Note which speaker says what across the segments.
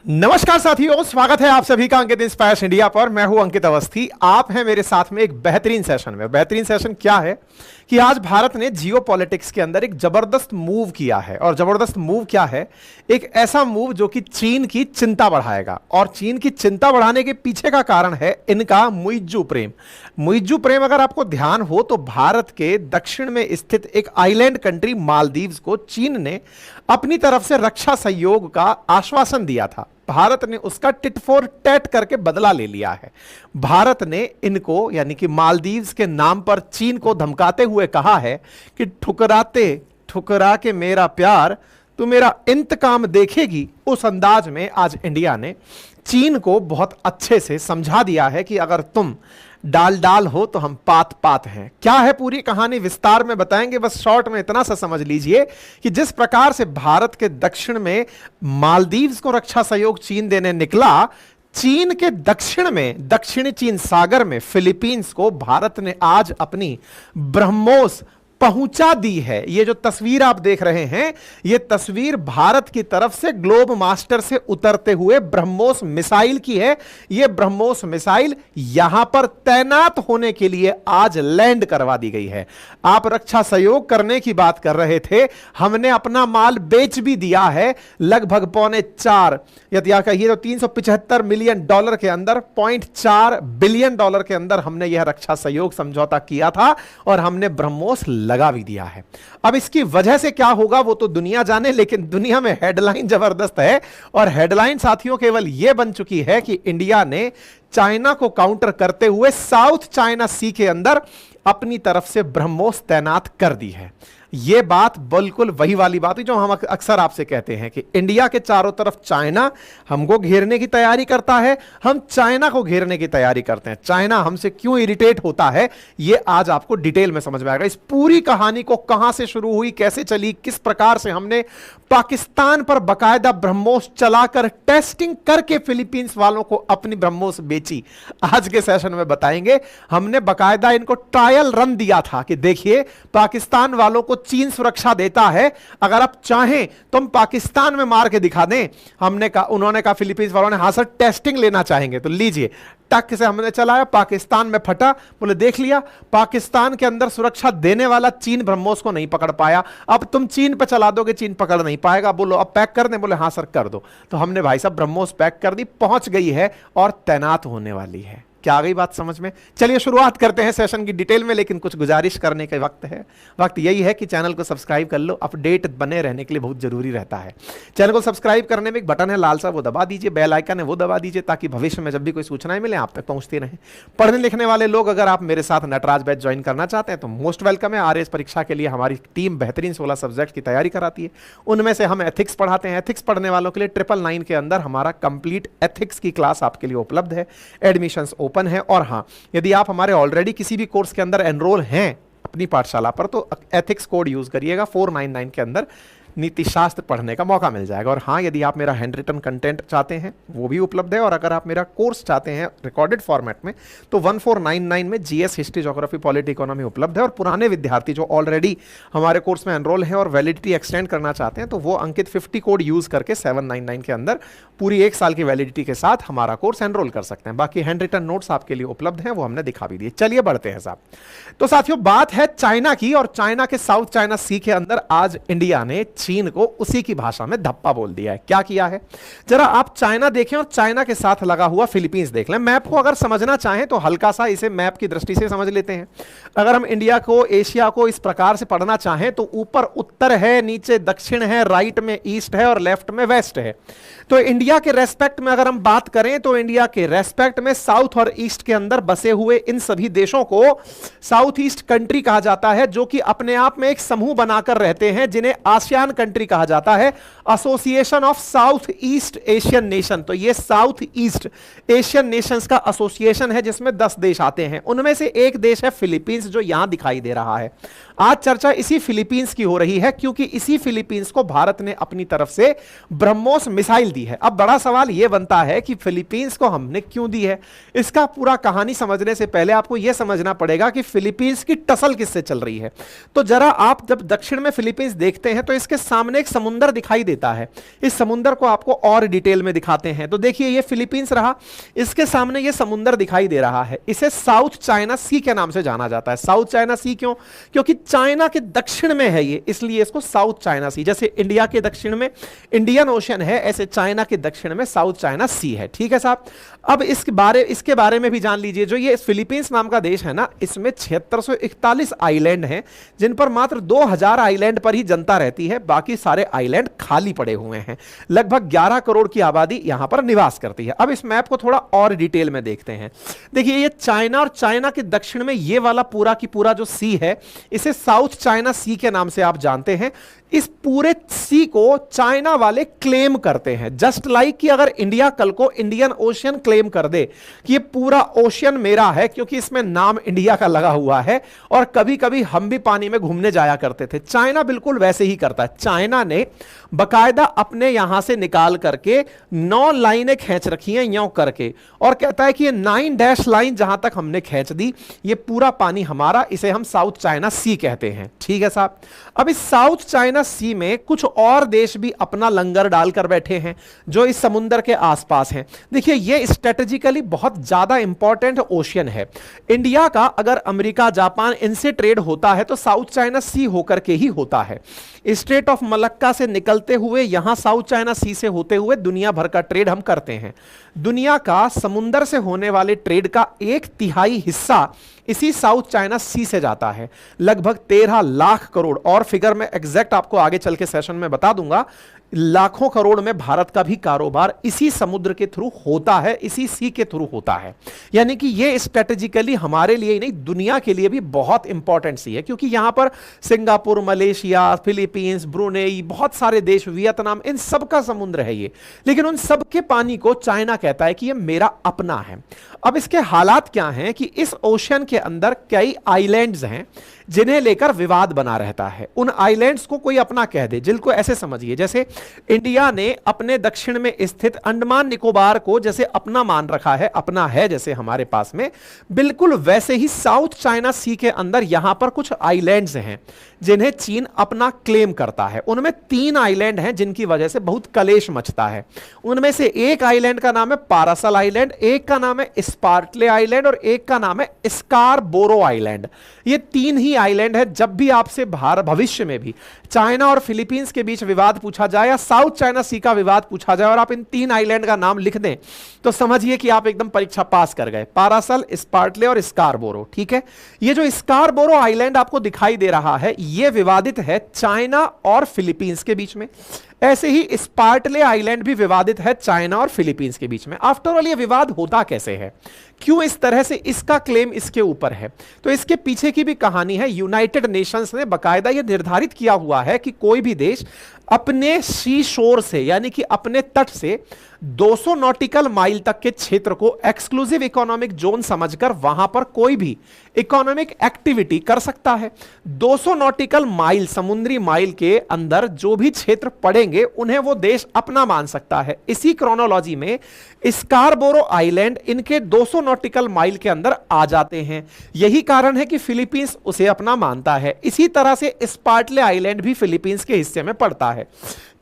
Speaker 1: नमस्कार साथियों, स्वागत है आप सभी का अंकित इंस्पायर्स इंडिया पर। मैं हूं अंकित अवस्थी। आप हैं मेरे साथ में एक बेहतरीन सेशन में। बेहतरीन सेशन क्या है कि आज भारत ने जियो पॉलिटिक्स के अंदर एक जबरदस्त मूव किया है। और जबरदस्त मूव क्या है? एक ऐसा मूव जो कि चीन की चिंता बढ़ाएगा। और चीन की चिंता बढ़ाने के पीछे का कारण है इनका मुइज्जू प्रेम। मुइज्जू प्रेम, अगर आपको ध्यान हो तो भारत के दक्षिण में स्थित एक आइलैंड कंट्री मालदीव्स को चीन ने अपनी तरफ से रक्षा सहयोग का आश्वासन दिया था। भारत ने उसका टिट फॉर टैट करके बदला ले लिया है। भारत ने इनको यानी कि मालदीव्स के नाम पर चीन को धमकाते हुए कहा है कि ठुकरा के मेरा प्यार तू मेरा इंतकाम देखेगी। उस अंदाज में आज इंडिया ने चीन को बहुत अच्छे से समझा दिया है कि अगर तुम डाल हो तो हम पात हैं। क्या है पूरी कहानी विस्तार में बताएंगे, बस शॉर्ट में इतना सा समझ लीजिए कि जिस प्रकार से भारत के दक्षिण में मालदीव्स को रक्षा सहयोग चीन देने निकला, चीन के दक्षिण में दक्षिणी चीन सागर में फिलीपींस को भारत ने आज अपनी ब्रह्मोस पहुंचा दी है। ये जो तस्वीर आप देख रहे हैं, ये तस्वीर भारत की तरफ से ग्लोब मास्टर से उतरते हुए ब्रह्मोस मिसाइल की है। ये ब्रह्मोस मिसाइल यहां पर तैनात होने के लिए आज लैंड करवा दी गई है। आप रक्षा सहयोग करने की बात कर रहे थे, हमने अपना माल बेच भी दिया है लगभग $4.5 या कहिए तो $375 मिलियन के अंदर, $0.4 बिलियन के अंदर हमने यह रक्षा सहयोग समझौता किया था और हमने ब्रह्मोस लगा भी दिया है। अब इसकी वजह से क्या होगा वो तो दुनिया जाने, लेकिन दुनिया में हेडलाइन जबरदस्त है। और हेडलाइन साथियों केवल यह बन चुकी है कि इंडिया ने चाइना को काउंटर करते हुए साउथ चाइना सी के अंदर अपनी तरफ से ब्रह्मोस तैनात कर दी है। यह बात बिल्कुल वही वाली बात है जो हम अक्सर आपसे कहते हैं कि इंडिया के चारों तरफ चाइना हमको घेरने की तैयारी करता है, हम चाइना को घेरने की तैयारी करते हैं। चाइना हमसे क्यों इरिटेट होता है, यह आज आपको डिटेल में समझ में आएगा। इस पूरी कहानी को कहां से शुरू हुई, कैसे चली, किस प्रकार से हमने पाकिस्तान पर बकायदा ब्रह्मोस चलाकर टेस्टिंग करके फिलीपींस वालों को अपनी ब्रह्मोस बेची, आज के सेशन में बताएंगे। हमने बकायदा इनको ट्रायल रन दिया था कि देखिए पाकिस्तान वालों को चीन सुरक्षा देता है, अगर आप चाहें तो हम पाकिस्तान में मार के दिखा दें। उन्होंने कहा, फिलीपींस वालों ने, हां सर टेस्टिंग लेना चाहेंगे तो लीजिए। टक से हमने चलाया, पाकिस्तान में फटा। बोले देख लिया, पाकिस्तान के अंदर सुरक्षा देने वाला चीन ब्रह्मोस को नहीं पकड़ पाया, अब तुम चीन पे चला दोगे, चीन पकड़ नहीं पाएगा। बोलो अब पैक कर दें? बोले हां सर कर दो। तो हमने भाई साहब ब्रह्मोस पैक कर दी, पहुंच गई है और तैनात होने वाली है। क्या आ गई बात समझ में? चलिए शुरुआत करते हैं सेशन की डिटेल में, लेकिन कुछ गुजारिश करने का वक्त है। वक्त यही है कि चैनल को सब्सक्राइब कर लो, अपडेट बने रहने के लिए बहुत जरूरी रहता है। चैनल को सब्सक्राइब करने में एक बटन है लाल सा, वो दबा दीजिए। बेल आइकन है वो दबा दीजिए, ताकि भविष्य में जब भी कोई सूचनाएं मिले आप तक पहुंचती रहें। पढ़ने लिखने वाले लोग अगर आप मेरे साथ नटराज बैच ज्वाइन करना चाहते हैं तो मोस्ट वेलकम है। आरएएस परीक्षा के लिए हमारी टीम बेहतरीन 16 सब्जेक्ट की तैयारी कराती है, उनमें से हम एथिक्स पढ़ाते हैं। एथिक्स पढ़ने वालों के लिए 999 के अंदर हमारा कंप्लीट एथिक्स की क्लास आपके लिए उपलब्ध है। एडमिशंस ओपन है। और हाँ, यदि आप हमारे ऑलरेडी किसी भी कोर्स के अंदर एनरोल हैं अपनी पाठशाला पर, तो एथिक्स कोड यूज करिएगा। 499 के अंदर नीति शास्त्र पढ़ने का मौका मिल जाएगा। और हाँ, यदि आप मेरा हैंड रिटन कंटेंट चाहते हैं वो भी उपलब्ध है। और अगर आप मेरा कोर्स चाहते हैं रिकॉर्डेड फॉर्मेट में, तो 1499 में GS, history, geography, polity, economy उपलब्ध है। और पुराने विद्यार्थी जो ऑलरेडी हमारे कोर्स में एनरोल हैं और वैलिडिटी एक्सटेंड करना चाहते हैं, तो वो अंकित 50 कोड यूज करके 799 के अंदर पूरी 1 साल की वैलिडिटी के साथ हमारा कोर्स एनरोल कर सकते हैं। बाकी हैंड रिटन नोट्स आपके लिए उपलब्ध हैं, वो हमने दिखा भी दिए। चलिए बढ़ते हैं साहब। तो साथियों बात है चाइना की, और चाइना के साउथ चाइना सी के अंदर आज इंडिया ने चीन को उसी की भाषा में धप्पा बोल दिया है। क्या किया है जरा आप चाइना देखें और चाइना के साथ लगा हुआ फिलीपींस देख लें। मैप को अगर समझना चाहें तो हल्का सा इसे मैप की दृष्टि से समझ लेते हैं। अगर हम इंडिया को, एशिया को इस प्रकार से पढ़ना चाहें तो ऊपर उत्तर है, नीचे दक्षिण है, राइट में ईस्ट है और लेफ्ट में वेस्ट है। तो इंडिया के रेस्पेक्ट में अगर हम बात करें तो इंडिया के रेस्पेक्ट में साउथ और ईस्ट के अंदर बसे हुए इन सभी देशों को साउथ ईस्ट कंट्री कहा जाता है, जो कि अपने आप में एक समूह बनाकर रहते हैं, जिन्हें आसियान कंट्री कहा जाता है, association of south east Asian nation. तो ये साउथ ईस्ट एशियन नेशंस का एसोसिएशन है, जिसमें 10 देश आते हैं। उनमें से एक देश है फिलीपींस, जो यहां दिखाई दे रहा है। आज चर्चा इसी फिलीपींस की हो रही है, क्योंकि इसी फिलीपींस को भारत ने अपनी तरफ से ब्रह्मोस मिसाइल दी है। अब बड़ा सवाल यह बनता है कि फिलीपींस को हमने क्यों दी है। इसका पूरा कहानी समझने से पहले आपको यह समझना पड़ेगा कि फिलीपींस की टसल किससे चल रही है। तो जरा आप जब दक्षिण में फिलीपींस देखते हैं तो इसके सामने एक समुंदर दिखाई देता है, इस समुंदर को आपको और डिटेल में दिखाते हैं। तो देखिए ये फिलीपींस रहा, इसके सामने ये समुंदर दिखाई दे रहा है, इसे साउथ चाइना सी के नाम से जाना जाता है। साउथ चाइना सी क्यों? क्योंकि चाइना के दक्षिण में है ये, इसलिए इसको साउथ चाइना सी, जैसे इंडिया के दक्षिण में इंडियन ओशन है, ऐसे चाइना के दक्षिण में साउथ चाइना सी है। ठीक है साहब, अब इसके बारे में भी जान लीजिए। जो ये फिलीपींस नाम का देश है ना, इसमें 7641 आइलैंड हैं, जिन पर मात्र 2000 आइलैंड पर ही जनता रहती है, बाकी सारे आइलैंड खाली पड़े हुए हैं। लगभग 11 करोड़ की आबादी यहां पर निवास करती है। अब इस मैप को थोड़ा और डिटेल में देखते हैं। देखिए ये चाइना और चाइना के दक्षिण में ये वाला पूरा की पूरा जो सी है, इसे साउथ चाइना सी के नाम से आप जानते हैं। इस पूरे सी को चाइना वाले क्लेम करते हैं, जस्ट लाइक कि अगर इंडिया कल को इंडियन ओशियन क्लेम कर दे कि ये पूरा ओशियन मेरा है, क्योंकि इसमें नाम इंडिया का लगा हुआ है और कभी कभी हम भी पानी में घूमने जाया करते थे। चाइना बिल्कुल वैसे ही करता है। चाइना ने बकायदा अपने यहां से निकाल करके 9 लाइनें खींच रखी हैं यों करके, और कहता है कि ये 9 डैश लाइन जहां तक हमने खींच दी, ये पूरा पानी हमारा, इसे हम साउथ चाइना सी कहते हैं। ठीक है साहब, अब इस साउथ चाइना सी में कुछ और देश भी अपना लंगर डालकर बैठे हैं जो इस समुंदर के आसपास हैं। देखिए ये स्ट्रेटेजिकली बहुत ज्यादा इंपॉर्टेंट ओशियन है। इंडिया का अगर अमेरिका, जापान इनसे ट्रेड होता है तो साउथ चाइना सी होकर के ही होता है। स्ट्रेट ऑफ मलक्का से निकलते हुए यहां साउथ चाइना सी से होते हुए दुनिया भर का ट्रेड हम करते हैं। दुनिया का समुंदर से होने वाले ट्रेड का 1/3 हिस्सा इसी साउथ चाइना सी से जाता है, लगभग 13 लाख करोड़। और फिगर में एग्जैक्ट आपको आगे चल के सेशन में बता दूंगा। लाखों करोड़ में भारत का भी कारोबार इसी समुद्र के थ्रू होता है, इसी सी के थ्रू होता है। यानी कि ये स्ट्रेटेजिकली हमारे लिए ही नहीं, दुनिया के लिए भी बहुत इंपॉर्टेंट सी है, क्योंकि यहां पर सिंगापुर, मलेशिया, फिलीपींस, ब्रुनेई, बहुत सारे देश, वियतनाम, इन सब का समुद्र है ये। लेकिन उन सब के पानी को चाइना कहता है कि ये मेरा अपना है। अब इसके हालात क्या हैं कि इस ओशन के अंदर कई आइलैंड्स हैं जिन्हें लेकर विवाद बना रहता है। उन आइलैंड्स को कोई अपना कह दे, जिनको ऐसे समझिए जैसे इंडिया ने अपने दक्षिण में स्थित अंडमान निकोबार को जैसे अपना मान रखा है, अपना है जैसे हमारे पास में, बिल्कुल वैसे ही साउथ चाइना सी के अंदर यहां पर कुछ आइलैंड्स हैं जिन्हें चीन अपना क्लेम करता है। उनमें 3 आइलैंड हैं जिनकी वजह से बहुत कलेश मचता है। उनमें से एक आइलैंड का नाम है पारासल आइलैंड, एक का नाम है स्पार्टले आइलैंड और एक का नाम है स्कारबोरो आइलैंड। ये 3 ही आइलैंड है। जब भी आपसे भविष्य में भी चाइना और फिलीपींस के बीच विवाद पूछा जाए या साउथ चाइना सी का विवाद पूछा जाए और आप इन 3 आइलैंड का नाम लिख दें तो समझिए कि आप एकदम परीक्षा पास कर गए। पारासल, स्पार्टले और स्कारबोरो। ठीक है, ये जो स्कारबोरो आइलैंड आपको दिखाई दे रहा है, ये विवादित है चाइना और फिलीपींस के बीच में। ऐसे ही स्पार्टले आइलैंड भी विवादित है चाइना और फिलीपींस के बीच में। आफ्टर ऑल ये विवाद होता कैसे है, क्यों इस तरह से इसका क्लेम इसके ऊपर है, तो इसके पीछे की भी कहानी है। यूनाइटेड नेशंस ने बकायदा यह निर्धारित किया हुआ है कि कोई भी देश अपने सी शोर से, यानी कि अपने तट से 200 नॉटिकल माइल तक के क्षेत्र को एक्सक्लूसिव इकोनॉमिक जोन समझकर वहां पर कोई भी इकोनॉमिक एक्टिविटी कर सकता है। 200 नॉटिकल माइल, समुद्री माइल के अंदर जो भी क्षेत्र पड़ेंगे उन्हें वो देश अपना मान सकता है। इसी क्रोनोलॉजी में स्कारबोरो आइलैंड इनके 200 नॉटिकल माइल के अंदर आ जाते हैं। यही कारण है कि फिलीपींस उसे अपना मानता है। इसी तरह से स्पार्टले आइलैंड भी फिलीपींस के हिस्से में पड़ता है।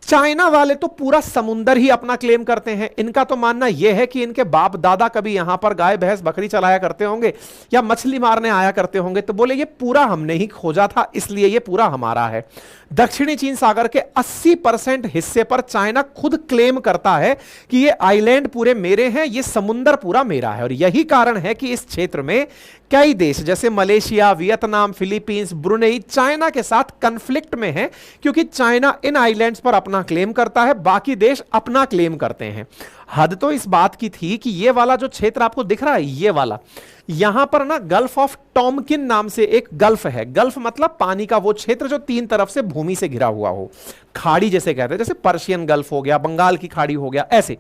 Speaker 1: चाइना वाले तो पूरा समुंदर ही अपना क्लेम करते हैं। इनका तो मानना यह है कि इनके बाप दादा कभी यहां पर गाय भैंस बकरी चलाया करते होंगे या मछली मारने आया करते होंगे, तो बोले ये पूरा हमने ही खोजा था, इसलिए ये पूरा हमारा है। दक्षिणी चीन सागर के 80% हिस्से पर चाइना खुद क्लेम करता है कि ये आइलैंड पूरे मेरे हैं, ये समुंदर पूरा मेरा है। और यही कारण है कि इस क्षेत्र में कई देश जैसे Malaysia, Vietnam, Philippines, Brunei China के साथ कन्फ्लिक्ट में हैं, क्योंकि चाइना इन आइलैंड्स पर अपना क्लेम करता है, बाकी देश अपना क्लेम करते हैं। हद तो इस बात की थी कि ये वाला जो क्षेत्र आपको दिख रहा है, ये वाला, यहां पर ना गल्फ ऑफ टॉमकिन नाम से एक गल्फ है। गल्फ मतलब पानी का वो क्षेत्र जो 3 तरफ से भूमि से घिरा हुआ हो, खाड़ी जैसे कहते हैं, जैसे पर्शियन गल्फ हो गया, बंगाल की खाड़ी हो गया, ऐसे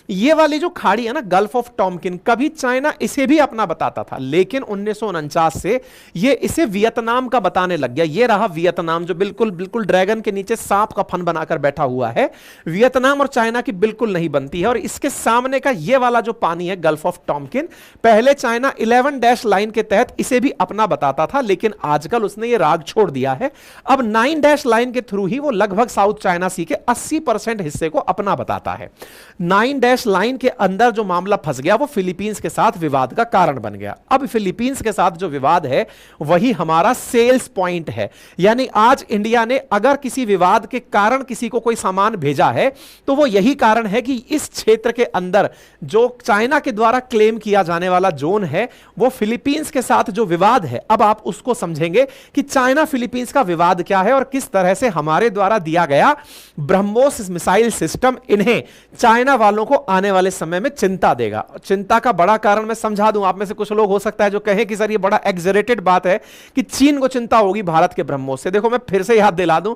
Speaker 1: ये वाली जो खाड़ी है ना गल्फ ऑफ टॉमकिन, कभी चाइना इसे भी अपना बताता था, लेकिन 1949 से ये इसे वियतनाम का बताने लग गया। ये रहा वियतनाम जो बिल्कुल बिल्कुल ड्रैगन के नीचे सांप का फन बनाकर बैठा हुआ है। वियतनाम और चाइना की बिल्कुल नहीं बनती है। और इसके इसके सामने का ये वाला जो पानी है गल्फ ऑफ टॉमकिन, पहले चाइना 11 डैश लाइन के तहत इसे भी अपना बताता था, लेकिन आजकल उसने ये राग छोड़ दिया है। अब 9 डैश लाइन के थ्रू ही वो लगभग साउथ चाइना सी के 80% हिस्से को अपना बताता है। 9 डैश लाइन के अंदर जो मामला फंस गया वो फिलीपींस के साथ विवाद का कारण बन गया। अब फिलीपींस के साथ जो विवाद है वही हमारा सेल्स पॉइंट है, यानी आज इंडिया ने अगर किसी विवाद के कारण किसी को कोई सामान भेजा है तो वो यही कारण है कि इस क्षेत्र के अंदर जो चाइना के द्वारा क्लेम किया जाने वाला जोन है वो फिलीपींस के साथ जो विवाद है, अब आप उसको समझेंगे कि चाइना फिलीपींस का विवाद क्या है और किस तरह से हमारे द्वारा दिया गया ब्रह्मोस मिसाइल सिस्टम इन्हें चाइना वालों को आने वाले समय में चिंता देगा। चिंता का बड़ा कारण मैं समझा दूं, आप में से कुछ लोग हो सकता है जो कहें कि सर ये बड़ा एग्जरेटेड बात है कि चीन को चिंता होगी भारत के ब्रह्मोस से। देखो मैं फिर से याद दिला दूं,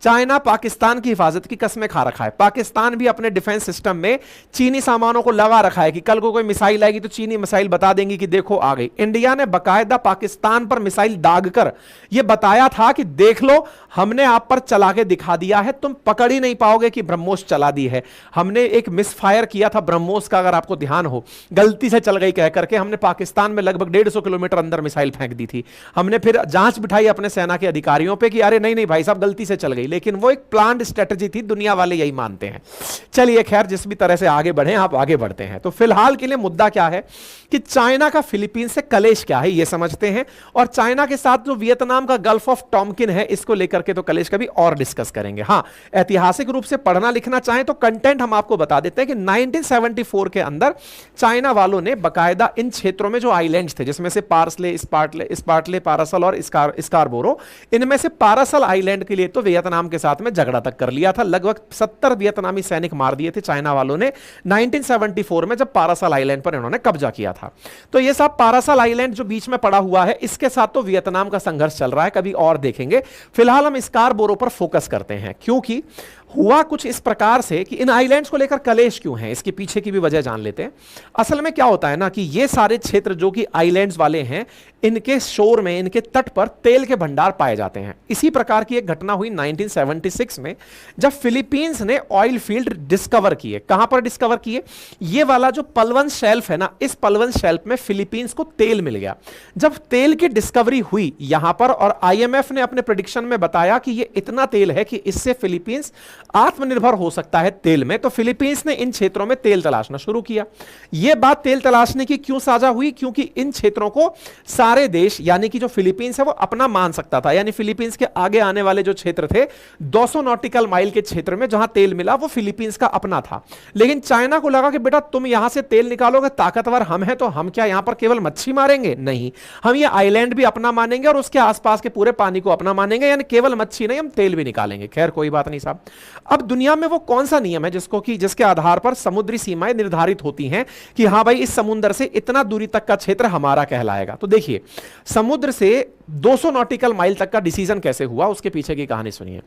Speaker 1: चाइना पाकिस्तान की हिफाजत की कस्में खा रखा है। पाकिस्तान भी अपने डिफेंस सिस्टम में चीनी सामानों को लगा रखा है कि कल को कोई मिसाइल आएगी तो चीनी मिसाइल बता देंगी कि देखो आ गई। इंडिया ने बाकायदा पाकिस्तान पर मिसाइल दागकर यह बताया था कि देख लो हमने आप पर चला के दिखा दिया है, तुम पकड़ ही नहीं पाओगे कि ब्रह्मोस चला दी है। हमने एक मिसफायर किया था ब्रह्मोस का, अगर आपको ध्यान हो, गलती से चल गई कह करके हमने पाकिस्तान में लगभग 150 किलोमीटर अंदर मिसाइल फेंक दी थी। हमने फिर जांच बिठाई अपने सेना के अधिकारियों पे कि अरे नहीं नहीं भाई साहब गलती से चल गई, लेकिन वो एक प्लान्ड स्ट्रेटजी थी, दुनिया वाले यही मानते हैं। चलिए खैर जिस भी तरह से आगे बढ़े आप आगे बढ़ते हैं। तो फिलहाल के लिए मुद्दा क्या है कि चाइना का फिलीपींस से कलेश क्या है ये समझते हैं, और चाइना के साथ जो वियतनाम का गल्फ ऑफ टॉमकिन है इसको लेकर के तो कलेश कभी और डिस्कस करेंगे। हां, ऐतिहासिक रूप से पढ़ना लिखना चाहें तो कंटेंट हम आपको बता देते हैं कि 1974 के अंदर चाइना वालों ने बकायदा इन क्षेत्रों में जो आइलैंड्स थे जिसमें से पार्सले, स्पार्टले, पारासल और स्कारबोरो, इनमें से पारासल आइलैंड के लिए तो वियतनाम के साथ में झगड़ा तक कर लिया था। लगभग 70 वियतनामी सैनिक मार दिए थे चाइना वालों ने 1974 में जब पारासल आइलैंड पर इन्होंने कब्जा किया था। तो ये सब पारासल आइलैंड जो बीच में पड़ा हुआ है इसके साथ तो वियतनाम का संघर्ष चल रहा है, कभी और देखेंगे। फिलहाल हम स्कारबोरो पर फोकस करते हैं, क्योंकि हुआ कुछ इस प्रकार से कि इन आइलैंड्स को लेकर कलेश क्यों है इसके पीछे की भी वजह जान लेते हैं। असल में क्या होता है ना कि ये सारे क्षेत्र जो कि आइलैंड्स वाले हैं इनके शोर में, इनके तट पर तेल के भंडार पाए जाते हैं। इसी प्रकार की एक घटना हुई 1976 में जब फिलीपींस ने ऑयल फील्ड डिस्कवर किए। कहां पर डिस्कवर किए? ये वाला जो पलवन शेल्फ है ना, इस पलवन शेल्फ में फिलीपींस को तेल मिल गया। जब तेल की डिस्कवरी हुई यहां पर, और आईएमएफ ने अपने प्रेडिक्शन में बताया कि ये इतना तेल है कि इससे फिलीपींस आत्मनिर्भर हो सकता है तेल में, तो फिलीपींस ने इन क्षेत्रों में तेल तलाशना शुरू किया। यह बात तेल तलाशने की क्यों साझा हुई? क्योंकि इन क्षेत्रों को सारे देश यानी कि जो फिलीपींस है वो अपना मान सकता था। यानी फिलीपींस के आगे आने वाले जो क्षेत्र थे 200 नॉटिकल माइल के क्षेत्र में जहां तेल मिला वो फिलीपींस का अपना था। लेकिन चाइना को लगा कि बेटा तुम यहां से तेल निकालोगे, ताकतवर हम हैं, तो हम क्या यहां पर केवल मच्छी मारेंगे? नहीं, हम ये आइलैंड भी अपना मानेंगे और उसके आसपास के पूरे पानी को अपना मानेंगे। यानी केवल मच्छी नहीं, हम तेल भी निकालेंगे। खैर कोई बात नहीं साहब। अब दुनिया में वो कौन सा नियम है जिसके आधार पर समुद्री सीमाएं निर्धारित होती हैं कि हां भाई इस समुद्र से इतना दूरी तक का क्षेत्र हमारा कहलाएगा? तो देखिए, समुद्र से 200 नॉटिकल माइल तक का डिसीजन कैसे हुआ उसके पीछे की कहानी सुनिए।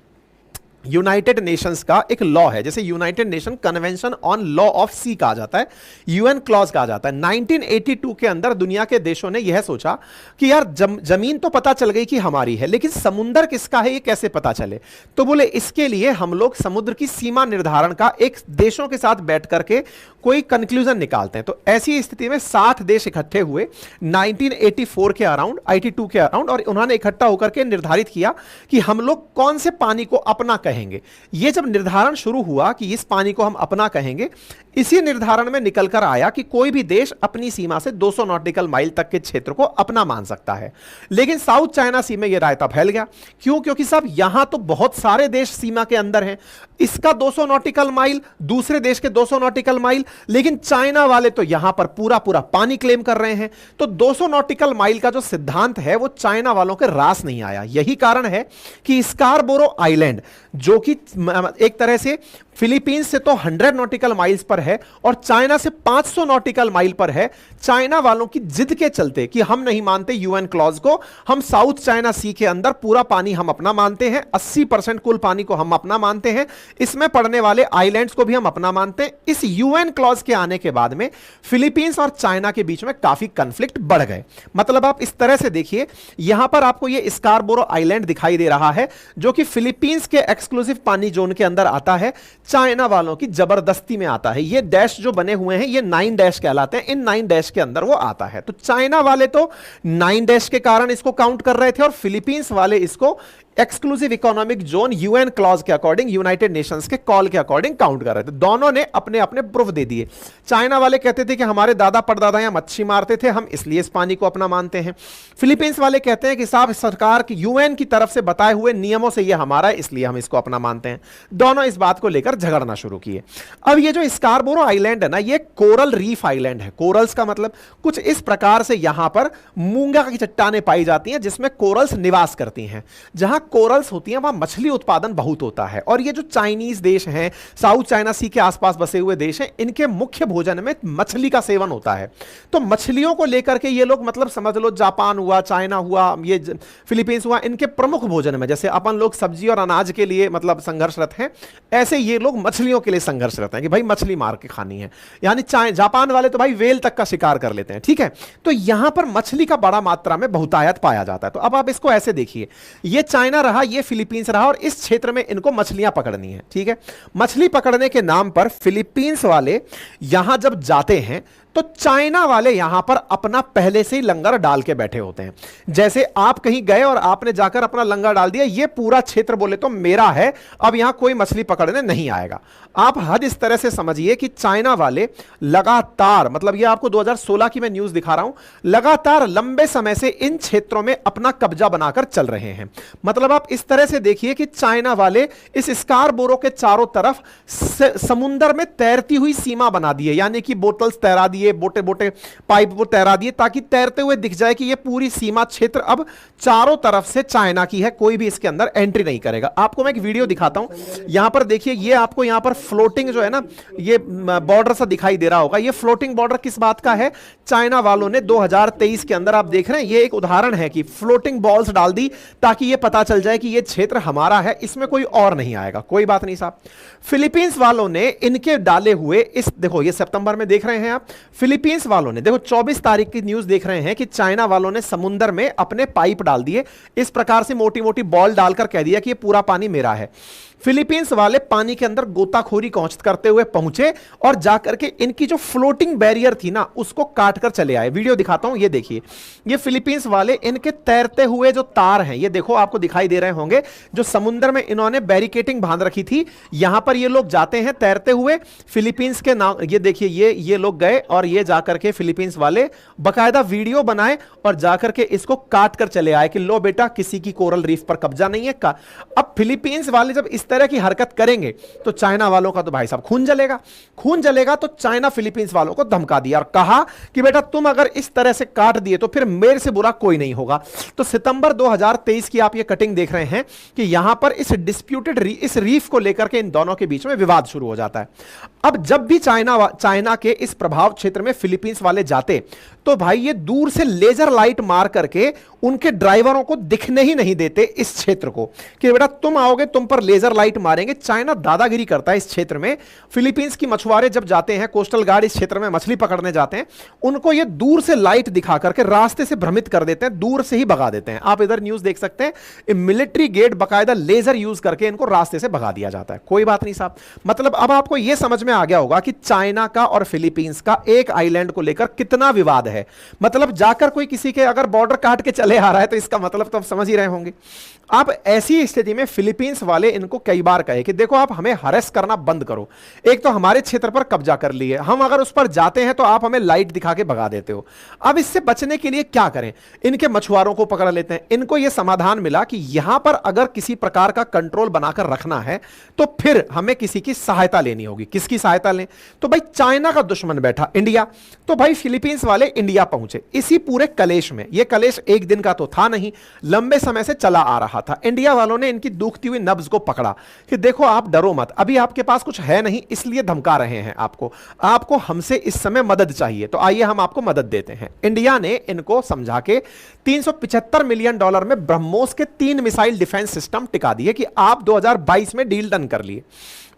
Speaker 1: यूनाइटेड नेशंस का एक लॉ है, जैसे United Nation convention on law of sea कहा जाता है, यूएन क्लॉज कहा जाता है। 1982 के अंदर दुनिया के देशों ने यह सोचा कि यार जमीन तो पता चल गई कि हमारी है, लेकिन समुद्र किसका है ये कैसे पता चले? तो बोले इसके लिए हम लोग समुद्र की सीमा निर्धारण का एक देशों के साथ बैठ करके कोई कंक्लूजन निकालते हैं। तो ऐसी स्थिति में 7 देश इकट्ठे हुए 1984 के अराउंड, 82 के अराउंड, और उन्होंने इकट्ठा होकर के निर्धारित किया कि हम लोग कौन से पानी को अपना कहेंगे। ये जब निर्धारण शुरू हुआ कि इस पानी को हम अपना कहेंगे, इसी निर्धारण में निकलकर आया कि कोई भी देश अपनी सीमा से 200 नॉटिकल माइल तक के क्षेत्र को अपना मान सकता है। लेकिन साउथ चाइना सी में यह रायता फैल गया। क्यों? क्योंकि साहब यहां तो बहुत सारे देश सीमा के अंदर हैं, इसका 200 नॉटिकल माइल, दूसरे देश के 200 नॉटिकल माइल, लेकिन चाइना वाले तो यहां पर पूरा पूरा पानी क्लेम कर रहे हैं। तो 200 नॉटिकल माइल का जो सिद्धांत है वो चाइना वालों के रास नहीं आया। यही कारण है कि स्कारबोरो आइलैंड, जो कि एक तरह से फिलीपींस से तो 100 नॉटिकल माइल्स पर है और चाइना से 500 नॉटिकल माइल पर है, चाइना वालों की जिद के चलते कि हम नहीं मानते यूएन क्लॉज को, हम साउथ चाइना सी के अंदर पूरा पानी हम अपना मानते हैं, 80% कुल पानी को हम अपना मानते हैं, इसमें पड़ने वाले आइलैंड्स को भी हम अपना मानते हैं। इस यूएन क्लॉज के आने के बाद में फिलीपींस और चाइना के बीच में काफी कंफ्लिक्ट बढ़ गए। मतलब आप इस तरह से देखिए, यहां पर आपको यह स्कारबोरो आइलैंड दिखाई दे रहा है जो कि फिलीपींस के एक्सक्लूसिव पानी जोन के अंदर आता है। चाइना वालों की जबरदस्ती में आता है। ये डैश जो बने हुए हैं ये 9 डैश कहलाते हैं, इन 9 डैश के अंदर वो आता है। तो चाइना वाले तो 9 डैश के कारण इसको काउंट कर रहे थे और फिलीपींस वाले इसको exclusive economic zone UN clause के अकॉर्डिंग, यूनाइटेड नेशंस के कॉल के अकॉर्डिंग काउंट कर रहे थे। दोनों ने अपने अपने प्रूफ दे दिए। चाइना वाले कहते थे कि हमारे दादा परदादा यहां मच्छी मारते थे, हम इसलिए इस पानी को अपना मानते हैं। फिलीपींस वाले कहते हैं कि साहब सरकार की यूएन की तरफ से बताए हुए नियमों से यह हमारा है, इसलिए हम इसको अपना मानते हैं। दोनों इस बात को लेकर झगड़ना शुरू किए। अब ये जो स्कारबोरो आइलैंड है ना, ये कोरल रीफ आइलैंड है। कोरल्स का मतलब कुछ इस प्रकार से यहां पर मूंगा की चट्टानें पाई जाती हैं जिसमें कोरल्स निवास करती हैं। जहां कोरल्स होती हैं वहां मछली उत्पादन बहुत होता है। और ये जो चाइनीज देश हैं, साउथ चाइना सी के आसपास बसे हुए देश हैं, इनके मुख्य भोजन में मछली का सेवन होता है। तो मछलियों को लेकर के ये लोग, मतलब समझ लो जापान हुआ, चाइना हुआ, ये फिलीपींस हुआ, इनके प्रमुख भोजन में जैसे अपन लोग सब्जी और अनाज के लिए मतलब संघर्षरत हैं, ऐसे ये लोग मछलियों के लिए संघर्षरत हैं कि भाई मछली मार के खानी है। यानी जापान वाले तो भाई वेल तक का शिकार कर लेते हैं, ठीक है। तो यहां पर मछली का बड़ा मात्रा में बहुतायत पाया जाता है। तो अब आप इसको ऐसे देखिए, ये चाइना रहा, ये फिलीपींस रहा, और इस क्षेत्र में इनको मछलियां पकड़नी है, ठीक है। मछली पकड़ने के नाम पर फिलीपींस वाले यहां जब जाते हैं तो चाइना वाले यहां पर अपना पहले से ही लंगर डाल के बैठे होते हैं। जैसे आप कहीं गए और आपने जाकर अपना लंगर डाल दिया, ये पूरा क्षेत्र बोले तो मेरा है, अब यहां कोई मछली पकड़ने नहीं आएगा। आप हद इस तरह से समझिए कि चाइना वाले लगातार, मतलब ये आपको 2016 की मैं न्यूज दिखा रहा हूं, लगातार लंबे समय से इन क्षेत्रों में अपना कब्जा बनाकर चल रहे हैं। मतलब आप इस तरह से देखिए कि चाइना वाले इस स्कारबोरो के चारों तरफ समुद्र में तैरती हुई सीमा बना दी है, यानी कि बोटल्स तैरा दिए, बोटे बोटे पाइप वो तैरा दिए, ताकि तैरते हुए दिख जाए कि ये पूरी सीमा क्षेत्र अब चारों तरफ से चाइना की है, कोई भी इसके अंदर एंट्री नहीं करेगा। आपको मैं एक वीडियो दिखाता हूं, यहां पर देखिए, ये आपको यहां पर फ्लोटिंग जो है ना, ये बॉर्डर सा दिखाई दे रहा होगा। ये फ्लोटिंग बॉर्डर किस बात का है? चाइना वालों ने 2023 के अंदर, आप देख रहे हैं, ये एक उदाहरण है कि फ्लोटिंग बॉल्स डाल दी ताकि ये पता चल जाए कि ये क्षेत्र हमारा है, इसमें कोई और नहीं आएगा। कोई बात नहीं साहब। फिलीपींस वालों ने इनके डाले हुए इस, देखो ये सितंबर में देख रहे हैं आप, फिलीपींस वालों ने देखो 24 तारीख की न्यूज देख रहे हैं कि चाइना वालों ने समुद्र में अपने पाइप डाल दिए, इस प्रकार से मोटी मोटी बॉल डालकर कह दिया कि ये पूरा पानी मेरा है। फिलीपींस वाले पानी के अंदर गोताखोरी करते हुए पहुंचे और जाकर के इनकी जो फ्लोटिंग बैरियर थी ना, उसको काट कर चले आए। वीडियो दिखाता हूं, ये देखिए, ये फिलीपींस वाले इनके तैरते हुए जो तार हैं, ये देखो आपको दिखाई दे रहे होंगे, जो समुद्र में इन्होंने बैरिकेटिंग बांध रखी थी, यहां पर ये लोग जाते हैं तैरते हुए। फिलीपींस के नाम, ये देखिए, ये लोग गए और ये जाकर के फिलीपींस वाले बकायदा वीडियो बनाए और जाकर के इसको काट कर चले आए कि लो बेटा, किसी की कोरल रीफ पर कब्जा नहीं है का। अब फिलीपींस वाले जब इस तरह की हरकत करेंगे तो चाइना वालों का तो भाई साहब खून जलेगा। खून जलेगा तो चाइना फिलीपींस वालों को धमका दिया और कहा कि बेटा तुम अगर इस तरह से काट दिए तो फिर मेरे से बुरा कोई नहीं होगा। तो सितंबर 2023 की आप ये कटिंग देख रहे हैं कि यहां पर इस डिस्प्यूटेड इस रीफ को लेकर के इन दोनों के बीच में विवाद शुरू हो जाता है। अब जब भी चाइना के इस प्रभाव क्षेत्र में फिलीपींस वाले जाते तो भाई ये दूर से लेजर लाइट मार करके उनके ड्राइवरों को दिखने ही नहीं देते इस क्षेत्र को, कि बेटा तुम आओगे तुम पर लेजर लाइट मारेंगे। चाइना दादागिरी करता है इस क्षेत्र में। फिलीपींस की मछुआरे जब जाते हैं, कोस्टल गार्ड इस क्षेत्र में मछली पकड़ने जाते हैं, उनको ये दूर से लाइट दिखा करके रास्ते से भ्रमित कर देते हैं, दूर से ही भगा देते हैं। आप इधर न्यूज देख सकते हैं, मिलिट्री गेट बकायदा लेजर यूज करके इनको रास्ते से भगा दिया जाता है। कोई बात नहीं साहब। मतलब अब आपको यह समझ में आ गया होगा कि चाइना का और फिलीपींस का एक आइलैंड को लेकर कितना विवाद है। मतलब जाकर कोई किसी के अगर बॉर्डर काट के चले आ रहा है तो इसका मतलब तो आप समझ ही रहे होंगे। अब ऐसी स्थिति में फिलीपींस वाले इनको कई बार कहे कि देखो आप हमें हरेस करना बंद करो, एक तो हमारे क्षेत्र पर कब्जा कर लिए, हम अगर उस पर जाते हैं तो आप हमें लाइट दिखा के भगा देते हो। अब इससे बचने के लिए क्या करें? इनके मछुआरों को पकड़ लेते हैं। इनको यह समाधान मिला कि यहां पर अगर किसी प्रकार का कंट्रोल बनाकर रखना है तो फिर हमें किसी की सहायता लेनी होगी। किसकी सहायता लें? तो भाई चाइना का दुश्मन बैठा इंडिया, तो भाई फिलीपींस वाले इंडिया पहुंचे। इसी पूरे कलेश में, यह कलेश एक दिन का तो था नहीं, लंबे समय से चला आ रहा था। इंडिया वालों ने इनकी दुखती हुई नब्ज को पकड़ा कि देखो आप डरो मत, अभी आपके पास कुछ है नहीं इसलिए धमका रहे हैं आपको हमसे इस समय मदद चाहिए, तो आइए हम आपको मदद देते हैं। इंडिया ने इनको समझा के $375 मिलियन में ब्रह्मोस के 3 मिसाइल डिफेंस सिस्टम टिका दिए कि आप 2022 में डील डन कर लिए।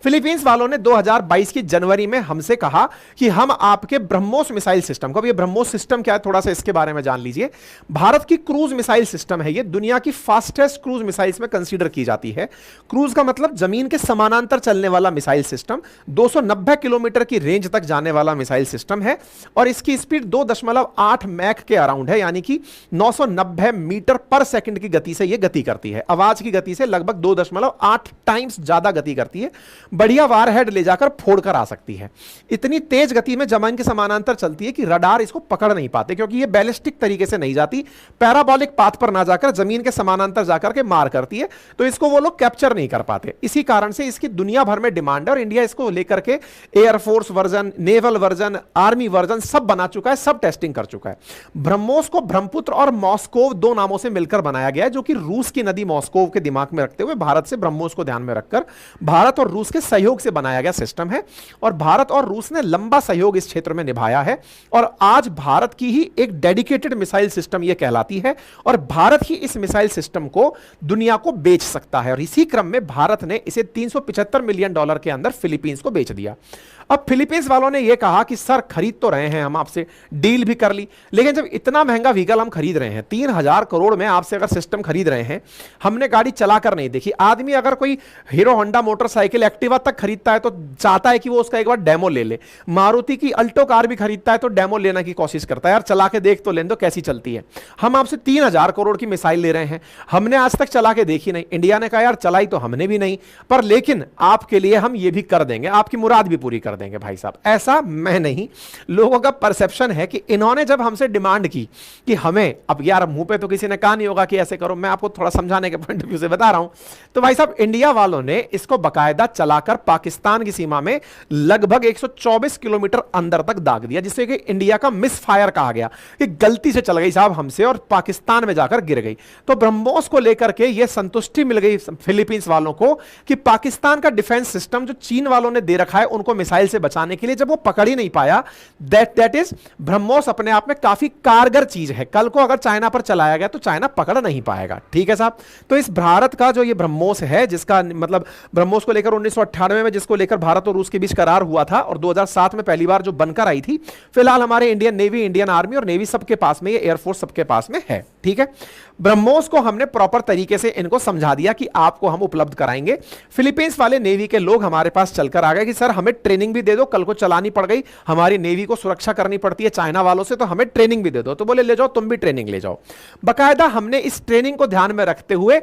Speaker 1: फिलीपींस वालों ने 2022 की जनवरी में हमसे कहा कि हम आपके ब्रह्मोस मिसाइल सिस्टम को, अब ये ब्रह्मोस सिस्टम क्या है थोड़ा सा इसके बारे में जान लीजिए। भारत की क्रूज मिसाइल सिस्टम है, ये दुनिया की फास्टेस्ट क्रूज मिसाइल्स में कंसीडर की जाती है। क्रूज का मतलब जमीन के समानांतर चलने वाला मिसाइल सिस्टम, 290 किलोमीटर की रेंज तक जाने वाला मिसाइल सिस्टम है और इसकी स्पीड 2.8 मैक के अराउंड है, यानी कि 990 मीटर पर सेकंड की गति से यह गति करती है। आवाज की गति से लगभग 2.8 टाइम्स ज्यादा गति करती है। बढ़िया वारहेड ले जाकर फोड़कर आ सकती है। इतनी तेज गति में जमीन के समानांतर चलती है कि रडार इसको पकड़ नहीं पाते, क्योंकि ये बैलिस्टिक तरीके से नहीं जाती, पैराबोलिक पाथ पर ना जाकर जमीन के समानांतर जाकर के मार करती है, तो इसको वो लोग कैप्चर नहीं कर पाते। इसी कारण से इसकी दुनिया भर में डिमांड है और इंडिया इसको लेकर के air force version, naval version, army version सब बना चुका है, सब टेस्टिंग कर चुका है। ब्रह्मोस को ब्रह्मपुत्र और मॉस्कोव दो नामों से मिलकर बनाया गया है, जो कि रूस की नदी मॉस्कोव के दिमाग में रखते हुए भारत से ब्रह्मोस को ध्यान में रखकर भारत और रूस के सहयोग से बनाया गया सिस्टम है। और भारत और रूस ने लंबा सहयोग इस क्षेत्र में निभाया है और आज भारत की ही एक डेडिकेटेड मिसाइल सिस्टम यह कहलाती है और भारत ही इस मिसाइल सिस्टम को दुनिया को बेच सकता है। और इसी क्रम में भारत ने इसे $375 मिलियन के अंदर फिलीपींस को बेच दिया। अब फिलीपींस वालों ने यह कहा कि सर खरीद तो रहे हैं हम आपसे, डील भी कर ली, लेकिन जब इतना महंगा व्हीकल हम खरीद रहे हैं, 3000 करोड़ में आपसे अगर सिस्टम खरीद रहे हैं, हमने गाड़ी चलाकर नहीं देखी। आदमी अगर कोई हीरो होंडा मोटरसाइकिल एक्टिवा तक खरीदता है तो चाहता है कि वो उसका एक बार डेमो ले ले। मारुति की अल्टो कार भी खरीदता है तो डेमो लेने की कोशिश करता है, यार चला के देख तो लें दो कैसी चलती है। हम आपसे 3000 करोड़ की मिसाइल ले रहे हैं, हमने आज तक चला के देखी नहीं। इंडिया ने कहा यार चलाई तो हमने भी नहीं, पर लेकिन आपके लिए हम ये भी कर देंगे, आपकी मुराद भी पूरी कर देंगे। भाई साहब ऐसा मैं नहीं, लोगों का परसेप्शन है कि इन्होंने जब हमसे डिमांड की कि हमें, अब यार मुंह पे तो किसी ने कहा नहीं होगा कि ऐसे करो, मैं आपको थोड़ा समझाने के पॉइंट ऑफ व्यू से बता रहा हूं। तो भाई साहब इंडिया वालों ने इसको बकायदा चलाकर पाकिस्तान की सीमा में लगभग 124 किलोमीटर अंदर तक दाग दिया, जिससे कि इंडिया का मिस फायर कहा गया कि गलती से चल गई साहब हमसे और पाकिस्तान में जाकर गिर गई। तो ब्रह्मोस को लेकर के यह संतुष्टि मिल गई फिलीपींस वालों को कि पाकिस्तान का डिफेंस सिस्टम जो चीन वालों ने दे रखा है उनको मिसाइल से बचाने के लिए, जब वो पकड़ ही नहीं पाया, दैट इज ब्रह्मोस अपने आप में काफी कारगर चीज है। कल को अगर चाइना पर चलाया गया तो चाइना पकड़ नहीं पाएगा। ठीक है साहब। तो इस भारत का जो ये ब्रह्मोस है, जिसका मतलब ब्रह्मोस को लेकर 1998 में जिसको लेकर भारत और रूस के बीच करार हुआ था और 2007 में पहली बार जो बनकर आई थी, फिलहाल हमारे इंडियन नेवी, इंडियन आर्मी और नेवी सबके पास में, ये एयरफोर्स सबके पास में है। ठीक है। ब्रह्मोस को हमने प्रॉपर तरीके से इनको समझा दिया कि आपको हम उपलब्ध कराएंगे। फिलीपींस वाले नेवी के लोग हमारे पास चलकर आ गए कि सर हमें ट्रेनिंग भी दे दो, कल को चलानी पड़ गई, हमारी नेवी को सुरक्षा करनी पड़ती है चाइना वालों से, तो हमें ट्रेनिंग भी दे दो। तो बोले ले जाओ, तुम भी ट्रेनिंग ले जाओ। बकायदा हमने इस ट्रेनिंग को ध्यान में रखते हुए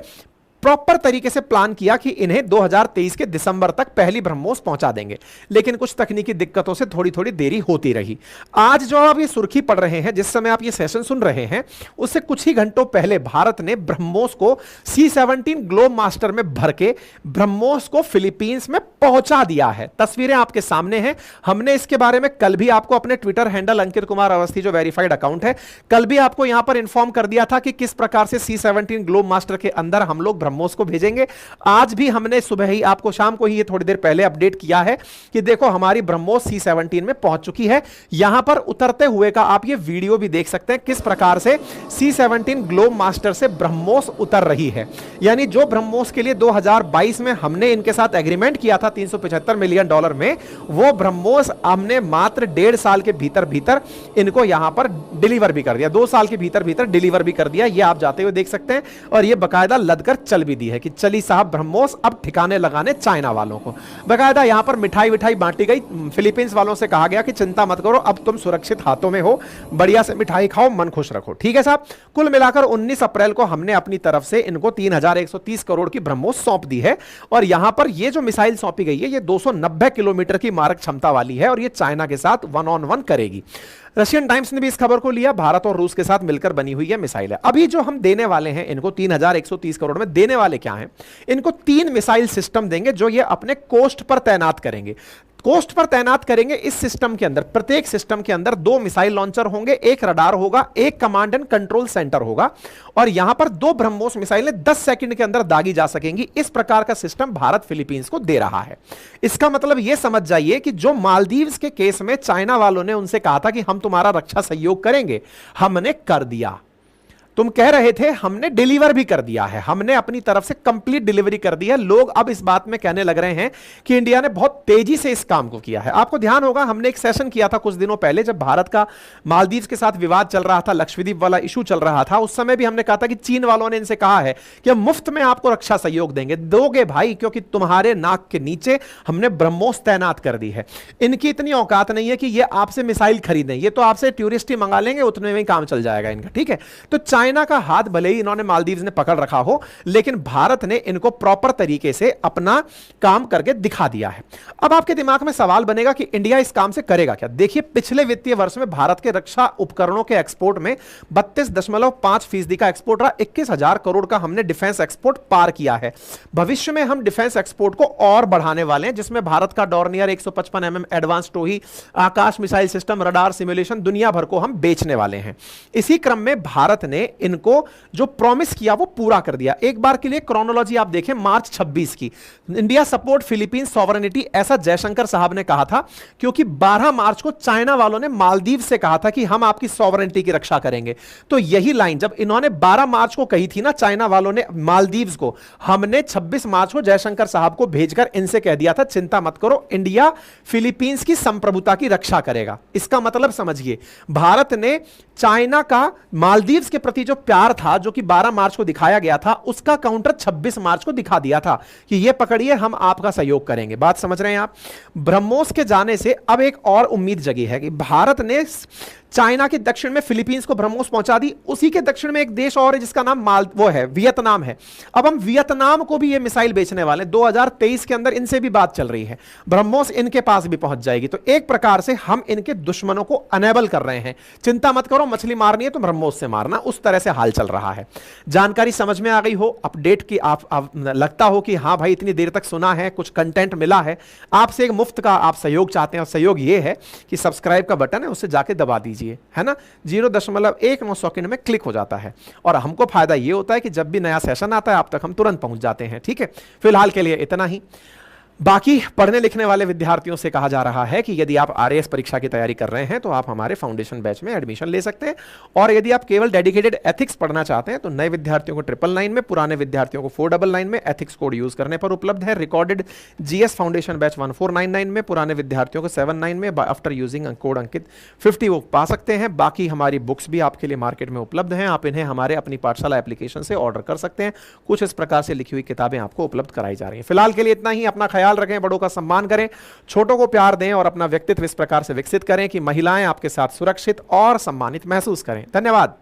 Speaker 1: प्रॉपर तरीके से प्लान किया कि इन्हें 2023 के दिसंबर तक पहली ब्रह्मोस पहुंचा देंगे, लेकिन कुछ तकनीकी दिक्कतों से थोड़ी थोड़ी देरी होती रही। आज जो आप ये सुर्खी पढ़ रहे हैं, जिस समय आप ये सेशन सुन रहे हैं, उससे कुछ ही घंटों पहले भारत ने ब्रह्मोस को C-17 ग्लोब मास्टर में भर के ब्रह्मोस को फिलीपींस में पहुंचा दिया है। तस्वीरें आपके सामने हैं। हमने इसके बारे में कल भी आपको अपने ट्विटर हैंडल अंकित कुमार अवस्थी जो वेरीफाइड अकाउंट है, कल भी आपको यहां पर इंफॉर्म कर दिया था कि किस प्रकार से C-17 ग्लोब मास्टर के अंदर हम लोग ब्रह्मोस को भेजेंगे। आज भी हमने सुबह ही आपको, शाम को ही ये थोड़ी देर पहले अपडेट किया है कि देखो हमारी ब्रह्मोस C-17 में पहुंच चुकी है। यहां पर उतरते हुए का आप ये वीडियो भी देख सकते हैं किस प्रकार से C-17 ग्लोब मास्टर से ब्रह्मोस उतर रही है। यानी जो ब्रह्मोस के लिए 2022 में हमने इनके साथ एग्रीमेंट किया था $375 मिलियन में, वो ब्रह्मोस हमने मात्र 1.5 साल के भीतर भीतर इनको यहां पर डिलीवर भी कर दिया, 2 साल के भीतर भीतर डिलीवर भी कर दिया। ये आप जाते हुए देख सकते हैं और ये बकायदा लदकर चल भी दी है कि चली साहब ब्रह्मोस अब ठिकाने लगाने चाइना वालों को। बकायदा यहां पर मिठाई विठाई बांटी गई। फिलीपींस वालों से कहा गया कि चिंता मत करो, अब तुम सुरक्षित हाथों में हो, बढ़िया से मिठाई खाओ, मन खुश रखो। ठीक है साहब। कुल मिलाकर 19 अप्रैल को हमने अपनी तरफ से इनको 3130 करोड़ की ब्रह्मोस सौंप दी है। और यहां पर ये जो मिसाइल सौंपी गई है, ये 290 किलोमीटर की मारक क्षमता वाली है और ये चाइना के साथ 1-on-1 करेगी। रशियन टाइम्स ने भी इस खबर को लिया। भारत और रूस के साथ मिलकर बनी हुई है मिसाइल है। अभी जो हम देने वाले हैं इनको 3130 करोड़ में, देने वाले क्या हैं? इनको 3 मिसाइल सिस्टम देंगे जो ये अपने कोस्ट पर तैनात करेंगे। कोस्ट पर तैनात करेंगे। इस सिस्टम के अंदर, प्रत्येक सिस्टम के अंदर 2 मिसाइल लॉन्चर होंगे, 1 रडार होगा, 1 कमांड एंड कंट्रोल सेंटर होगा और यहां पर 2 ब्रह्मोस मिसाइलें 10 सेकंड के अंदर दागी जा सकेंगी। इस प्रकार का सिस्टम भारत फिलीपींस को दे रहा है। इसका मतलब यह समझ जाइए कि जो मालदीव्स के केस में चाइना वालों ने उनसे कहा था कि हम तुम्हारा रक्षा सहयोग करेंगे, हमने कर दिया। तुम कह रहे थे हमने डिलीवर भी कर दिया है, हमने अपनी तरफ से कंप्लीट डिलीवरी कर दी है। लोग अब इस बात में कहने लग रहे हैं कि इंडिया ने बहुत तेजी से इस काम को किया है। आपको ध्यान होगा हमने एक सेशन किया था कुछ दिनों पहले, जब भारत का मालदीव के साथ विवाद चल रहा था, लक्षद्वीप वाला इशू चल रहा था। उस समय भी हमने कहा था कि चीन वालों ने इनसे कहा है कि हम मुफ्त में आपको रक्षा सहयोग देंगे। दोगे भाई, क्योंकि तुम्हारे नाक के नीचे हमने ब्रह्मोस तैनात कर दी है। इनकी इतनी औकात नहीं है कि ये आपसे मिसाइल खरीदें, ये तो आपसे टूरिस्ट ही मंगा लेंगे, उतने में काम चल जाएगा इनका, ठीक है। तो चाइना का हाथ भले ही इन्होंने मालदीव ने पकड़ रखा हो, लेकिन भारत ने इनको प्रॉपर तरीके से अपना काम करके दिखा दिया है। अब आपके दिमाग में सवाल बनेगा कि इंडिया इस काम से करेगा क्या। देखिए, पिछले वित्तीय वर्ष में भारत के रक्षा उपकरणों के एक्सपोर्ट में 32.5% का एक्सपोर्ट रहा। 21,000 करोड़ का हमने डिफेंस एक्सपोर्ट पार किया है। भविष्य में हम डिफेंस एक्सपोर्ट को और बढ़ाने वाले हैं, जिसमें भारत का डॉर्नियर 155 mm एडवांस टोही, आकाश मिसाइल सिस्टम, रडार, सिमुलेशन दुनिया भर को हम बेचने वाले हैं। इसी क्रम में भारत ने इनको जो प्रॉमिस किया वो पूरा कर दिया। एक बार के लिए क्रोनोलॉजी आप देखें, मार्च 26 की, इंडिया सपोर्ट फिलीपींस सॉवरेनिटी, ऐसा जयशंकर साहब ने कहा था, क्योंकि 12 मार्च को चाइना वालों ने मालदीव से कहा था कि हम आपकी सॉवरेनिटी की रक्षा करेंगे। तो यही लाइन जब इन्होंने 12 मार्च को कही थी ना चाइना वालों ने मालदीव्स को, हमने 26 मार्च को जयशंकर साहब को भेजकर इनसे कह दिया था चिंता मत करो, इंडिया फिलीपींस की संप्रभुता की रक्षा करेगा। इसका मतलब समझिए, भारत ने चाइना का मालदीव्स के प्रति जो प्यार था, जो कि 12 मार्च को दिखाया गया था, उसका काउंटर 26 मार्च को दिखा दिया था कि ये पकड़िए, हम आपका सहयोग करेंगे। बात समझ रहे हैं आप। ब्रह्मोस के जाने से अब एक और उम्मीद जगी है कि भारत ने चाइना के दक्षिण में फिलीपींस को ब्रह्मोस पहुंचा दी। उसी के दक्षिण में एक देश और है जिसका नाम वो है वियतनाम है। अब हम वियतनाम को भी ये मिसाइल बेचने वाले, 2023 के अंदर इनसे भी बात चल रही है, ब्रह्मोस इनके पास भी पहुंच जाएगी। तो एक प्रकार से हम इनके दुश्मनों को अनेबल कर रहे हैं। चिंता मत करो, मछली मारनी है तो ब्रह्मोस से मारना, उस तरह से हाल चल रहा है। जानकारी समझ में आ गई हो, अपडेट की आप लगता हो कि हाँ भाई इतनी देर तक सुना है, कुछ कंटेंट मिला है। आपसे एक मुफ्त का आप सहयोग चाहते हैं, और सहयोग ये है कि सब्सक्राइब का बटन है, उससे जाके दबा दीजिए, है ना। 0.19 सेकंड में क्लिक हो जाता है, और हमको फायदा ये होता है कि जब भी नया सेशन आता है आप तक हम तुरंत पहुंच जाते हैं, ठीक है। फिलहाल के लिए इतना ही। बाकी पढ़ने लिखने वाले विद्यार्थियों से कहा जा रहा है कि यदि आप आरएएस परीक्षा की तैयारी कर रहे हैं तो आप हमारे फाउंडेशन बैच में एडमिशन ले सकते हैं, और यदि आप केवल डेडिकेटेड एथिक्स पढ़ना चाहते हैं तो नए विद्यार्थियों को 999 में, पुराने विद्यार्थियों को 499 में एथिक्स कोड यूज करने पर उपलब्ध है। रिकॉर्डेड जीएस फाउंडेशन बैच 1499 में, पुराने विद्यार्थियों को 79 में, आफ्टर यूजिंग कोड अंकित 50 वो पा सकते हैं। बाकी हमारी बुक्स भी आपके लिए मार्केट में उपलब्ध हैं, आप इन्हें हमारे अपनी पाठशाला एप्लीकेशन से ऑर्डर कर सकते हैं। कुछ इस प्रकार से लिखी हुई किताबें आपको उपलब्ध कराई जा रही हैं। फिलहाल के लिए इतना ही। अपना ख्याल रखें, बड़ों का सम्मान करें, छोटों को प्यार दें, और अपना व्यक्तित्व इस प्रकार से विकसित करें कि महिलाएं आपके साथ सुरक्षित और सम्मानित महसूस करें। धन्यवाद।